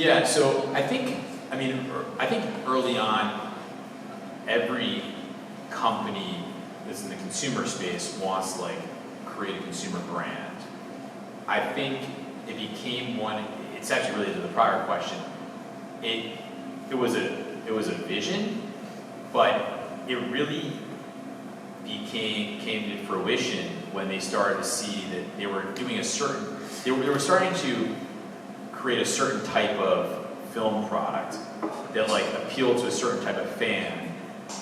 Yeah, so I think early on, every company that's in the consumer space wants to like create a consumer brand. I think it became one. It's actually related to the prior question. It was a vision, but it really came to fruition when they started to see that they were doing they were starting to create a certain type of film product that like appealed to a certain type of fan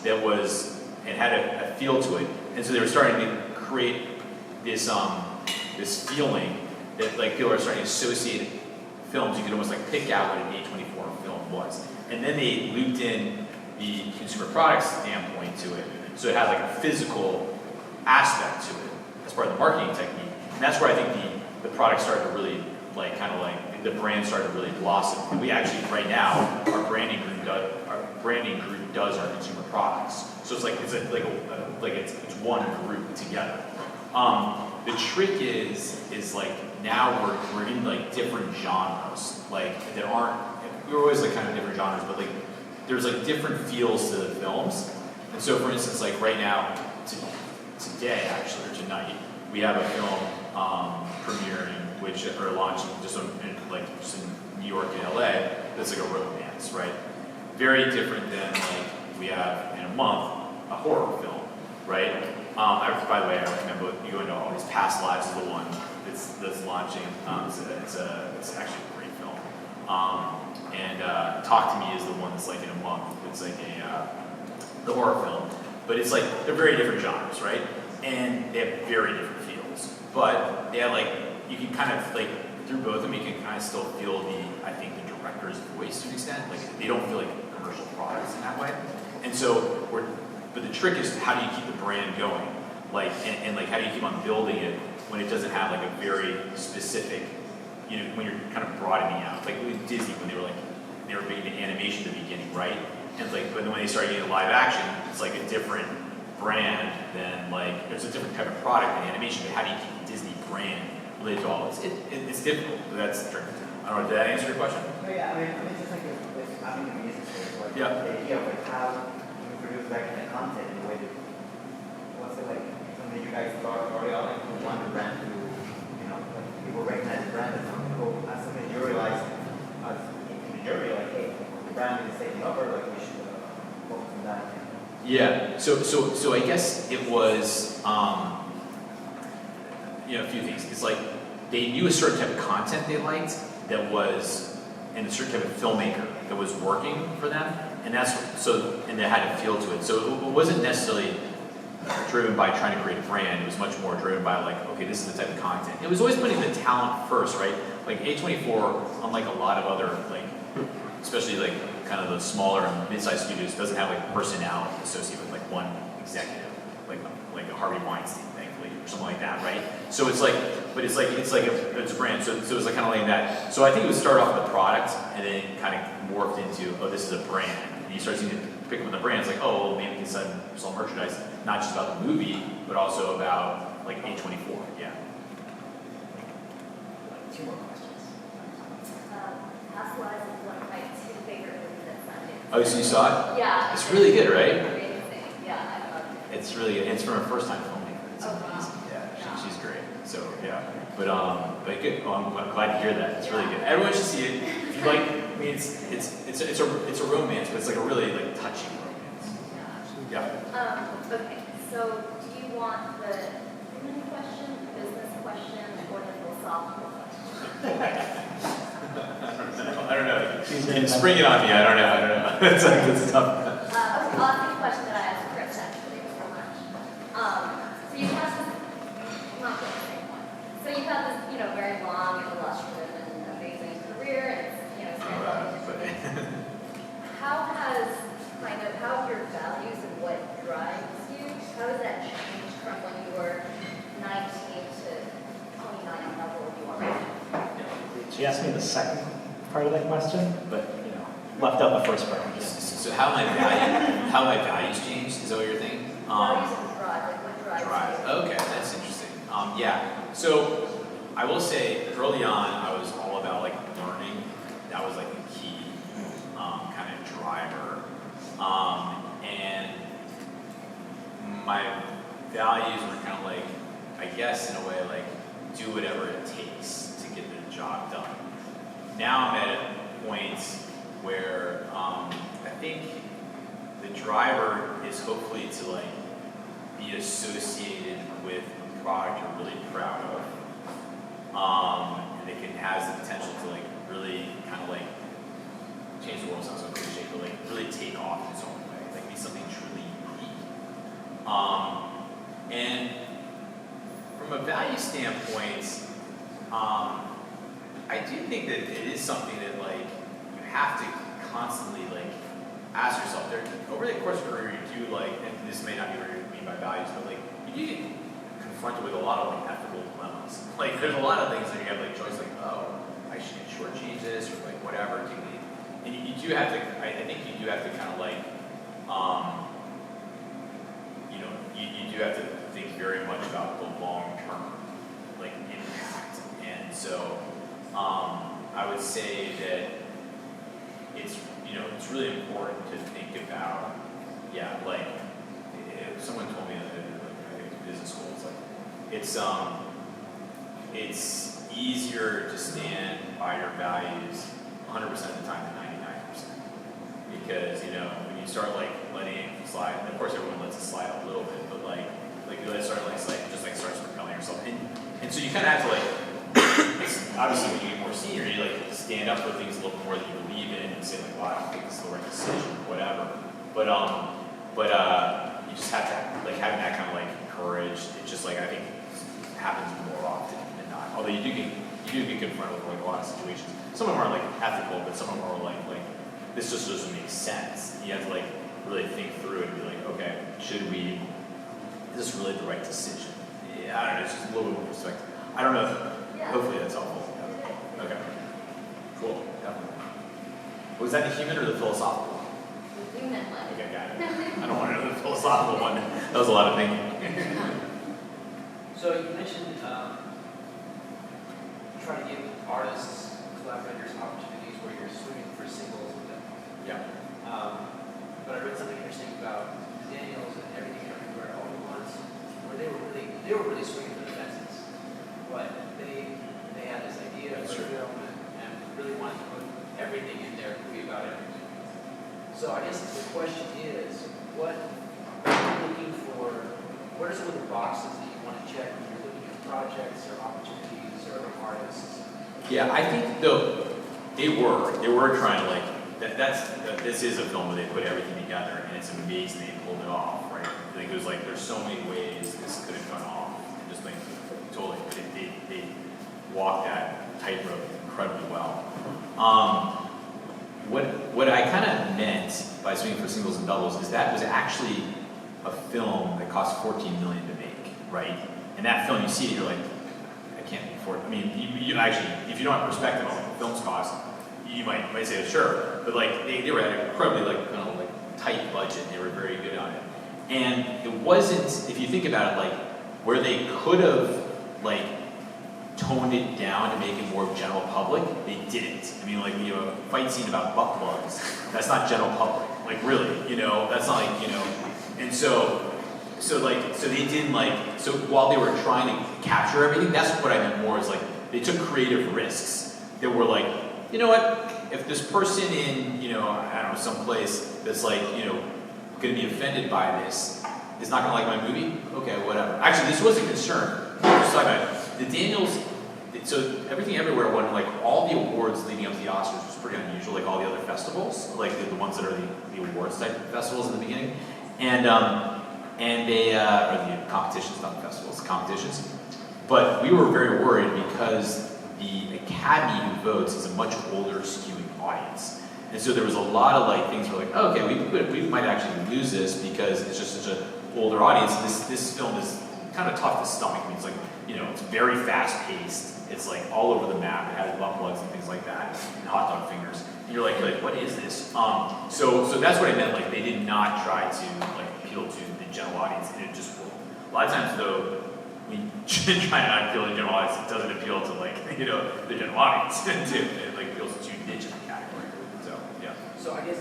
that was and had a feel to it, and so they were starting to create this feeling that like people are starting to associate films. You could almost like pick out what an A24 film was, and then they looped in the consumer products standpoint to it, so it had like a physical aspect to it as part of the marketing technique, and that's where I think the product started to really like kind of like the brand started to really blossom. And we actually right now our branding group does our consumer products, so it's it's one group together. The trick is like now we're in like different genres, like that aren't, we're always like kind of different genres, but like there's like different feels to the films. And so for instance, like right now, today actually, or tonight, we have a film premiering, which are launching just in New York and LA, that's like a romance, right? Very different than like we have in a month, a horror film, right? By the way, I recommend you go into all these Past Lives is the one that's launching. It's actually a great film. And Talk to Me is the one that's like in a month. It's like the horror film, but it's like they're very different genres, right? And they have very different feels. But they have like you can kind of like through both of them, you can kind of still feel I think the director's voice to an extent. Like they don't feel like commercial products in that way. And so but the trick is how do you keep the brand going? Like, and like how do you keep on building it when it doesn't have like a very specific, when you're kind of broadening out. Like with Disney, when they were big into animation at the beginning, right? And it's like, but when they started getting live action, it's like a different brand than like, there's a different type of product in animation, but how do you keep the Disney brand related to all this? It's difficult, but that's the trick. I don't know, did that answer your question? Oh, yeah, I mean, just like having a business space, like Yeah. the idea of like how you produce that kind of content in a way that, what's it like, something you guys thought early on, like you want the brand to, like people recognize the brand as something cool, as something you realize, as in the jury, like, hey, the brand is taking over, like we should focus on that. Yeah, so I guess it was, a few things. It's like they knew a certain type of content they liked that was, and a certain type of filmmaker that was working for them, and and they had a feel to it. So it wasn't necessarily driven by trying to create a brand. It was much more driven by like, okay, this is the type of content. It was always putting the talent first, right? Like A24, unlike a lot of other like, especially like kind of the smaller and mid-sized studios, doesn't have like personality associated with like one executive, like a Harvey Weinstein, thankfully, or something like that, right? So it's like, but it's a brand. So it's like kind of like that. So I think it would start off with the product, and then kind of morphed into, oh, this is a brand. And you start seeing it pick up on the brand. It's like, oh, well, maybe we can sell merchandise, not just about the movie, but also about like A24. Yeah. Two more questions. Past Lives is one of my two favorite movies at Sundance. Oh, so you saw it? Yeah. It's really good, right? Amazing. Yeah, I love it. It's really good. It's from her first time filmmaker. It's Oh, wow. amazing. Yeah, Yeah. she's great. So yeah, but good. Well, I'm glad to hear that. It's really good. Everyone should see it. If you like, I mean, it's a romance, but it's like a really like touching romance. Yeah. Okay, so do you want the human question, business question, or the philosophical question? I don't know. You can spring it on me. I don't know. It's tough. Okay, I'll ask you a question that I asked Chris actually before lunch. So you have this, not the same one. So you have this, very long and illustrious and amazing career, and it's, very long. How have your values and what drives you, how has that changed from when you were 19 to 29, how old you are right now? She asked me the second part of that question, but left out the first part. So how my values changed? Is that what you're thinking? Values and drive, like what drives you? Okay, that's interesting. Yeah. So I will say early on I was all about like learning. That was like a driver. And my values were kind of like, I guess in a way, like, do whatever it takes to get the job done. Now I'm at a point where I think the driver is hopefully to like be associated with a product you're really proud of. And it can has the potential to like really kind of like change the world, sounds so cliche, but like really take off in its own way, like be something truly unique. And from a value standpoint, I do think that it is something that like you have to constantly like ask yourself. There, over the course of your career, you do like, and this may not be what you mean by values, but like you do get confronted with a lot of like ethical dilemmas. Like there's a lot of things that you have like choice, like oh, I should shortchange this or like whatever. And you do have to. I think you do have to kind of like, you know, you do have to think very much about the long term like impact. And so I would say that it's, you know, it's really important to think about, yeah, like if someone told me that I think in business school, it's like it's easier to stand by your values 100% of the time than 99%, because you know when you start like letting it slide, and of course everyone lets it slide a little bit, but like you let it start like slide, it just like starts propelling yourself, and so you kind of have to like. It's obviously when you get more senior, you like stand up for things a little more that you believe in and say like, well, I don't think this is the right decision, whatever. But you just have to like having that kind of like courage. It's just like I think happens more often than not. Although you do get confronted with like a lot of situations. Some of them are like ethical, but some of them are like this just doesn't make sense. You have to like really think through it and be like, okay, is this really the right decision? Yeah, I don't know. It's just a little bit more perspective. I don't know. Yeah. Hopefully that's helpful. Okay. Cool. Definitely. Was that the human or the philosophical one? The human one. Okay, got it. I don't want to know the philosophical one. That was a lot of thinking. So you mentioned trying to give artists, collaborators opportunities where you're swimming for singles with them. Yeah. But I read something interesting about Daniels and Everything Everywhere All at Once, where they were really swinging for the fences. But they had this idea for a film and really wanted to put everything in there to be about everything. So I guess the question is, what are you looking for? What are some of the boxes that you want to check when you're looking at projects or opportunities or artists? Yeah, I think though they were trying to like this is a film where they put everything together and it's amazing they pulled it off, right? I think it was like there's so many ways this could have gone off, and just like totally, but they walked that tightrope incredibly well. What I kind of meant by swinging for singles and doubles is that was actually a film that cost $14 million to make, right? And that film, you see it, you're like, I can't afford it. I mean, you actually, if you don't have perspective on what films cost, you might say, sure, but like they were at an incredibly like kind of like tight budget. They were very good on it, and it wasn't. If you think about it, like where they could have like toned it down to make it more general public, they didn't. I mean, like you have a fight scene about butt plugs. That's not general public. Like really, you know, that's not like, you know, and so they didn't like. So while they were trying to capture everything, that's what I meant more is like they took creative risks that were like, you know what, if this person in, you know, I don't know, someplace that's like, you know, going to be offended by this is not going to like my movie, okay, whatever. Actually, this was a concern. Just talking about it. The Daniels, so Everything Everywhere won like all the awards leading up to the Oscars, which was pretty unusual, like all the other festivals, like the ones that are the awards type festivals in the beginning, and they, or the competitions, not festivals, competitions. But we were very worried because the Academy who votes is a much older skewing audience. And so there was a lot of like things where like, oh, okay, we might actually lose this because it's just such an older audience. This film is kind of tough to stomach. I mean, it's like, you know, it's very fast paced. It's like all over the map. It has butt plugs and things like that, and hot dog fingers. And you're like, what is this? So that's what I meant. Like they did not try to like appeal to the general audience, and it just a lot of times though. We try to not appeal to the general audience. It doesn't appeal to like, you know, the general audience too. It like appeals to niche in the category. So yeah. So I guess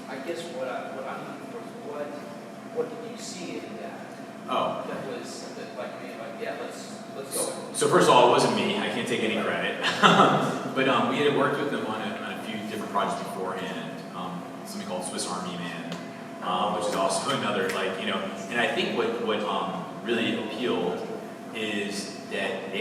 I guess what I'm looking for is what did you see in that? Oh. That was, that like, made like, yeah, let's go. So first of all, it wasn't me. I can't take any credit. But we had worked with them on a few different projects beforehand. Something called Swiss Army Man, which is also another and I think what really appealed is that they